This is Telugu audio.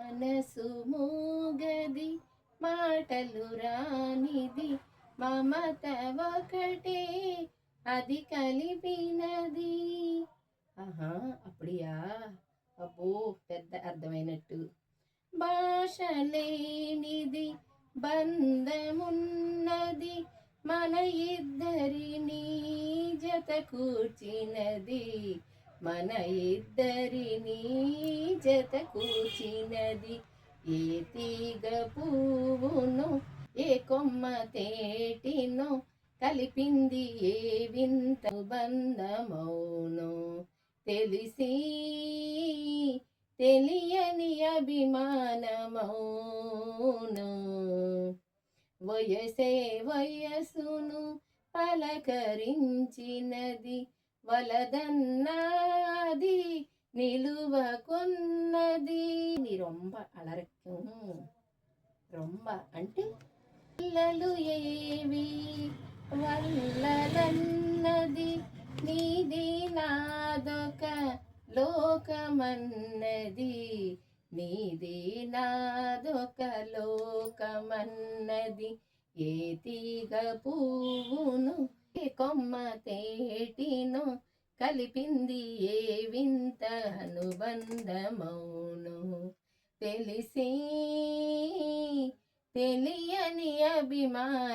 మనసు మూగది మాటలు రానిది మమత ఒకటే అది కలిపినది. ఆహా! అప్పుడియా? అబ్బో! పెద్ద అర్థమైనట్టు. భాష లేనిది బంధమున్నది మన ఇద్దరినీ జత కూర్చినది, మన ఇద్దరినీ జత కూర్చినది. ఏ తీగ పువ్వును ఏ కొమ్మ తేటినో కలిపింది ఏ వింత బంధమౌనో తెలిసి తెలియని అభిమానమౌను. వయసే వయసును పలకరించినది వలదన్నది నిలువకున్నది. నీ రొంబ అలరక్యం. రొంబ అంటే పిల్లలు ఏవి వల్లలన్నది నీది నాదొక లోకమన్నది, నీది నాదొక లోకమన్నది. ఏ తీగ పువ్వును ఏ కొమ్మ తేటినో కలిపింది ఏ వింత అనుబంధమౌను తెలిసి తెలియని అభిమానమౌను.